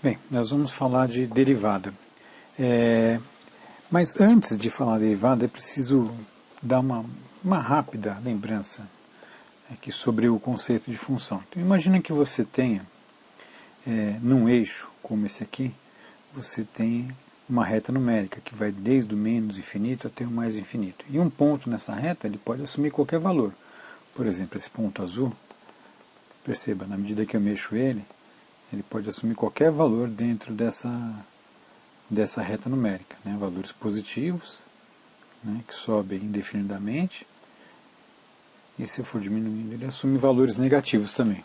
Bem, nós vamos falar de derivada. Mas antes de falar de derivada, é preciso dar uma rápida lembrança aqui sobre o conceito de função. Então, imagina que você tenha, num eixo como esse aqui, você tem uma reta numérica que vai desde o menos infinito até o mais infinito. E um ponto nessa reta ele pode assumir qualquer valor. Por exemplo, esse ponto azul, perceba, na medida que eu mexo ele pode assumir qualquer valor dentro dessa reta numérica, né? Valores positivos, né, que sobem indefinidamente, e se eu for diminuindo, ele assume valores negativos também.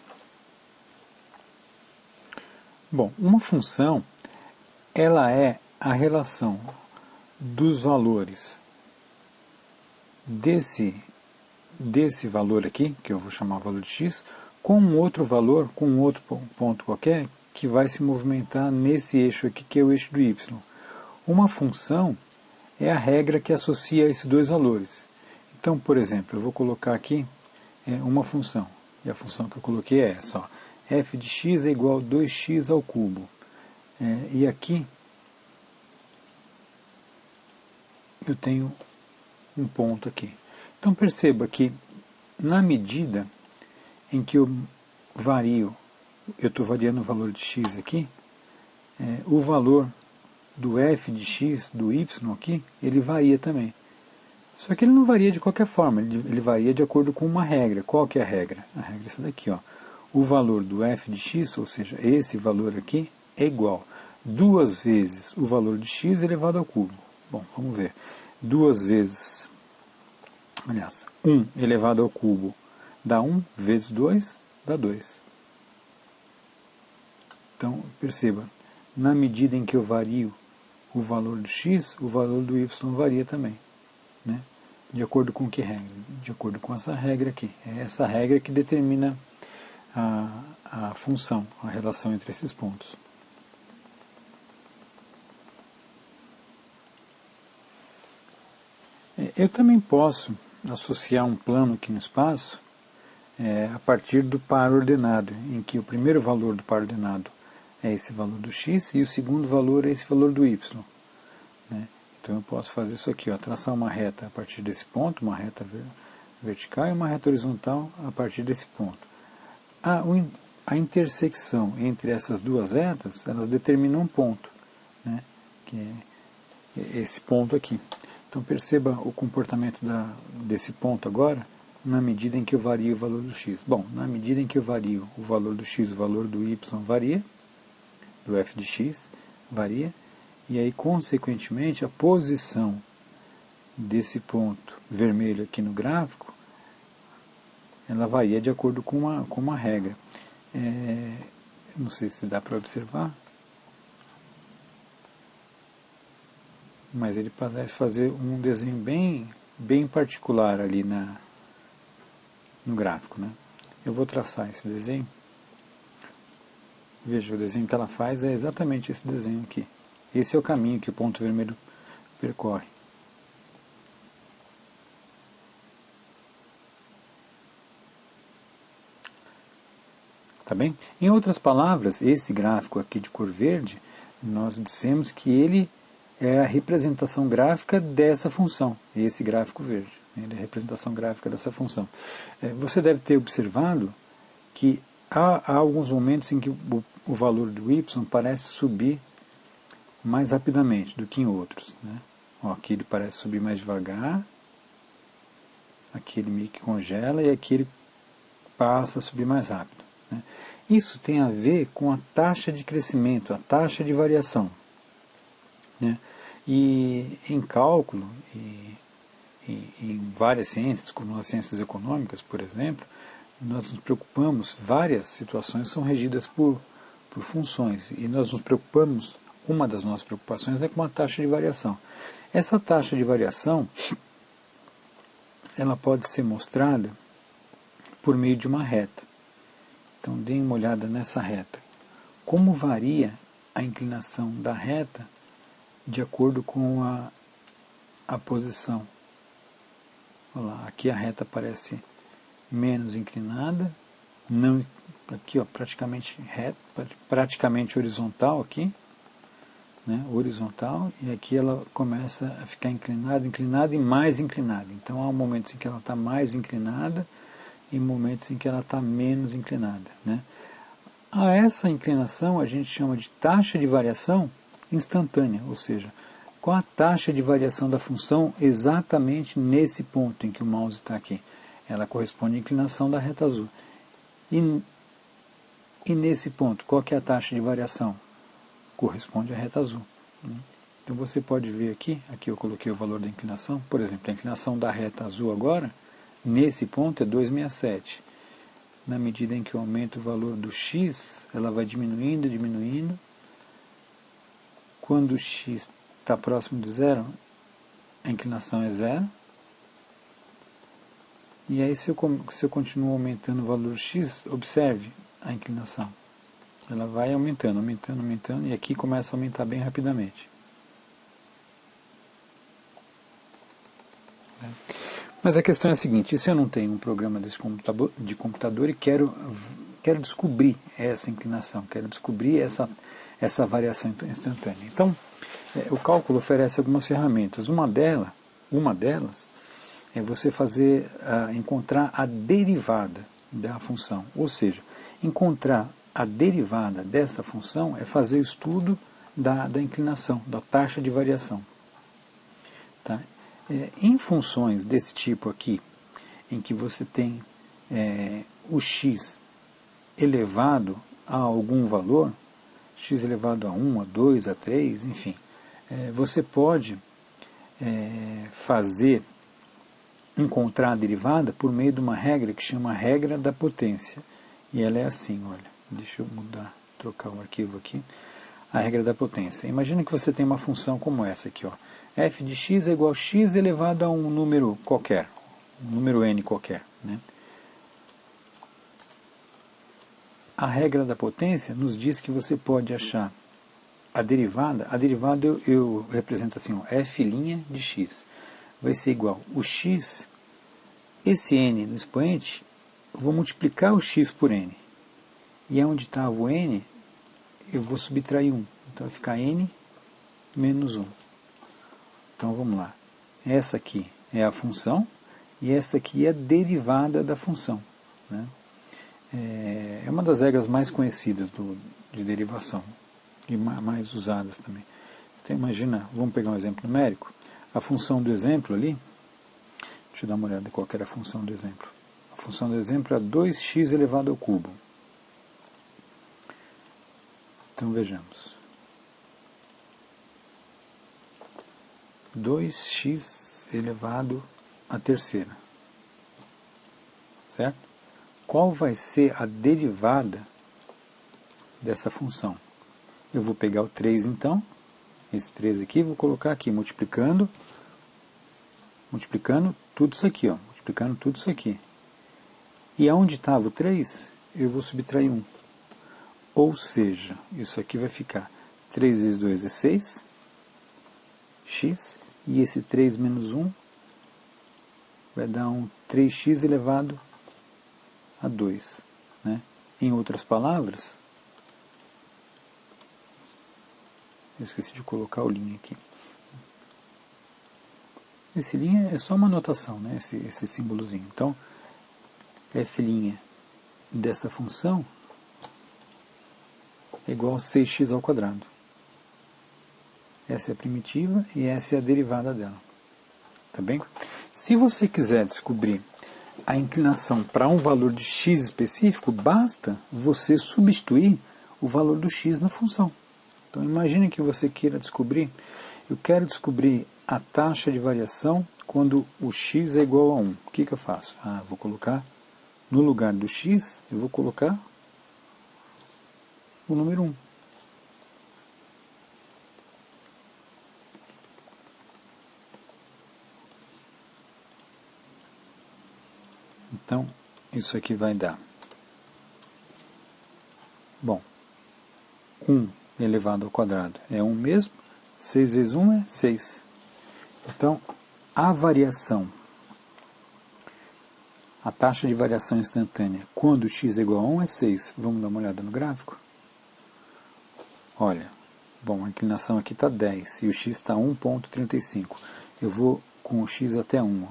Bom, uma função, ela é a relação dos valores desse valor aqui, que eu vou chamar valor de x, com um outro valor, com um outro ponto qualquer, que vai se movimentar nesse eixo aqui, que é o eixo do y. Uma função é a regra que associa esses dois valores. Então, por exemplo, eu vou colocar aqui uma função, e a função que eu coloquei é essa, ó, f de x é igual a 2x ao cubo. E aqui eu tenho um ponto aqui. Então perceba que na medida em que eu estou variando o valor de x aqui, o valor do f de x, do y aqui, ele varia também. Só que ele não varia de qualquer forma, ele varia de acordo com uma regra. Qual que é a regra? A regra é essa daqui, ó. O valor do f de x, ou seja, esse valor aqui, é igual a 2 vezes o valor de x elevado ao cubo. Bom, vamos ver. 2 vezes, aliás, 1 elevado ao cubo dá 1, vezes 2 dá 2. Então, perceba, na medida em que eu vario o valor do x, o valor do y varia também. Né? De acordo com que regra? De acordo com essa regra aqui. É essa regra que determina a função, a relação entre esses pontos. Eu também posso associar um plano aqui no espaço a partir do par ordenado, em que o primeiro valor do par ordenado é esse valor do x e o segundo valor é esse valor do y. Né? Então eu posso fazer isso aqui, ó, traçar uma reta a partir desse ponto, uma reta vertical e uma reta horizontal a partir desse ponto. A intersecção entre essas duas retas, elas determinam um ponto, né, que é esse ponto aqui. Então perceba o comportamento desse ponto agora, na medida em que eu vario o valor do x. Bom, na medida em que eu vario o valor do x, o valor do y varia, do f de x varia, e aí, consequentemente, a posição desse ponto vermelho aqui no gráfico, ela varia de acordo com uma regra. Não sei se dá para observar, mas ele parece fazer um desenho bem particular ali no gráfico. Né? Eu vou traçar esse desenho. Veja, o desenho que ela faz é exatamente esse desenho aqui. Esse é o caminho que o ponto vermelho percorre. Tá bem? Em outras palavras, esse gráfico aqui de cor verde, nós dissemos que ele é a representação gráfica dessa função, esse gráfico verde. Ele é a representação gráfica dessa função. Você deve ter observado que há alguns momentos em que o valor do y parece subir mais rapidamente do que em outros. Né? Ó, aqui ele parece subir mais devagar, aqui ele meio que congela e aqui ele passa a subir mais rápido. Né? Isso tem a ver com a taxa de crescimento, a taxa de variação. Né? E em cálculo, e em várias ciências, como as ciências econômicas, por exemplo, nós nos preocupamos, várias situações são regidas por funções, e nós nos preocupamos, uma das nossas preocupações é com a taxa de variação. Essa taxa de variação, ela pode ser mostrada por meio de uma reta. Então, deem uma olhada nessa reta. Como varia a inclinação da reta de acordo com a posição? Olha lá, aqui a reta parece menos inclinada, não, aqui ó, praticamente reto, praticamente horizontal aqui, né, horizontal, e aqui ela começa a ficar inclinada, inclinada e mais inclinada. Então há momentos em que ela está mais inclinada e momentos em que ela está menos inclinada, né. A essa inclinação a gente chama de taxa de variação instantânea, ou seja, qual a taxa de variação da função exatamente nesse ponto em que o mouse está aqui. Ela corresponde à inclinação da reta azul. E nesse ponto, qual que é a taxa de variação? Corresponde à reta azul. Então você pode ver aqui eu coloquei o valor da inclinação, por exemplo, a inclinação da reta azul agora, nesse ponto é 267. Na medida em que eu aumento o valor do x, ela vai diminuindo, diminuindo. Quando o x está próximo de zero, a inclinação é zero. E aí se eu continuo aumentando o valor do x, observe a inclinação. Ela vai aumentando, aumentando, aumentando, e aqui começa a aumentar bem rapidamente. Mas a questão é a seguinte, e se eu não tenho um programa de computador e quero descobrir essa inclinação, quero descobrir essa variação instantânea? Então, o cálculo oferece algumas ferramentas. Uma delas é você encontrar a derivada da função. Ou seja, encontrar a derivada dessa função é fazer o estudo da inclinação, da taxa de variação. Tá? Em funções desse tipo aqui, em que você tem o x elevado a algum valor, x elevado a 1, a 2, a 3, enfim, você pode encontrar a derivada por meio de uma regra que chama regra da potência. E ela é assim, olha, deixa eu trocar o arquivo aqui. A regra da potência. Imagina que você tem uma função como essa aqui, ó. F de x é igual a x elevado a um número qualquer, um número n qualquer, né? A regra da potência nos diz que você pode achar a derivada eu represento assim, ó, f' de x vai ser igual o x, esse n no expoente, eu vou multiplicar o x por n, e onde estava o n, eu vou subtrair 1, então vai ficar n menos 1. Então vamos lá, essa aqui é a função, e essa aqui é a derivada da função, né? É uma das regras mais conhecidas de derivação, e mais usadas também. Então imagina, vamos pegar um exemplo numérico, a função do exemplo ali, deixa eu dar uma olhada qual era a função do exemplo. A função do exemplo é 2x elevado ao cubo. Então vejamos. 2x elevado à terceira. Certo? Qual vai ser a derivada dessa função? Eu vou pegar o 3 então, esse 3 aqui, vou colocar aqui, multiplicando tudo isso aqui, ó, multiplicando tudo isso aqui. E aonde estava o 3, eu vou subtrair 1. Ou seja, isso aqui vai ficar 3 vezes 2 é 6, x, e esse 3 menos 1 vai dar um 3x elevado a 2. Né? Em outras palavras, eu esqueci de colocar o linha aqui. Esse linha é só uma notação, né? esse símbolozinho. Então, f' dessa função é igual a 6x ao quadrado. Essa é a primitiva e essa é a derivada dela. Tá bem? Se você quiser descobrir a inclinação para um valor de x específico, basta você substituir o valor do x na função. Então imagine que você queira descobrir, eu quero descobrir a taxa de variação quando o x é igual a 1. O que eu faço? Vou colocar, no lugar do x, eu vou colocar o número 1. Então, isso aqui vai dar, bom, 1 elevado ao quadrado é 1 mesmo, 6 vezes 1 é 6. Então, a variação A taxa de variação instantânea quando x é igual a 1 é 6. Vamos dar uma olhada no gráfico? Olha, bom, a inclinação aqui está 10 e o x está 1,35. Eu vou com o x até 1. Ó.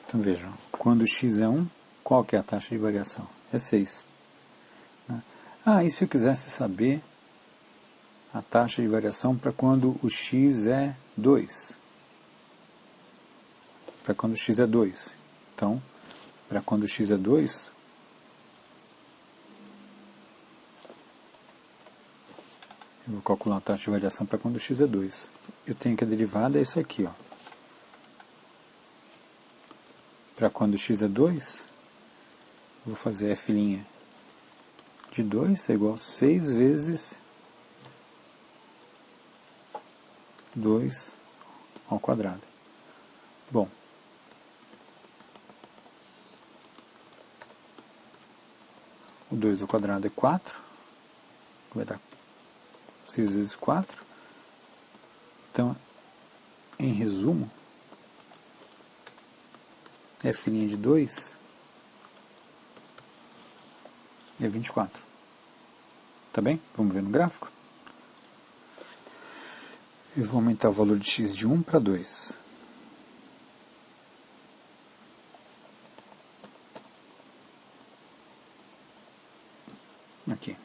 Então vejam, quando o x é 1, qual que é a taxa de variação? É 6. E se eu quisesse saber a taxa de variação para quando o x é 2? Para quando o x é 2. Então, para quando o x é 2, eu vou calcular a taxa de variação para quando o x é 2. Eu tenho que a derivada é isso aqui, ó. Para quando x é 2, vou fazer f' de 2 é igual a 6 vezes 2 ao quadrado. Bom, o 2 ao quadrado é 4, vai dar 6 vezes 4. Então, em resumo, f' de 2 é 24. Tá bem? Vamos ver no gráfico? Eu vou aumentar o valor de x de 1 para 2. Aqui.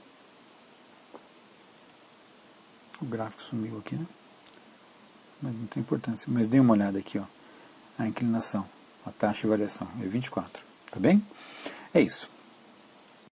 O gráfico sumiu aqui, né? Mas não tem importância. Mas dê uma olhada aqui, ó. A inclinação, a taxa de variação é 24. Tá bem? É isso.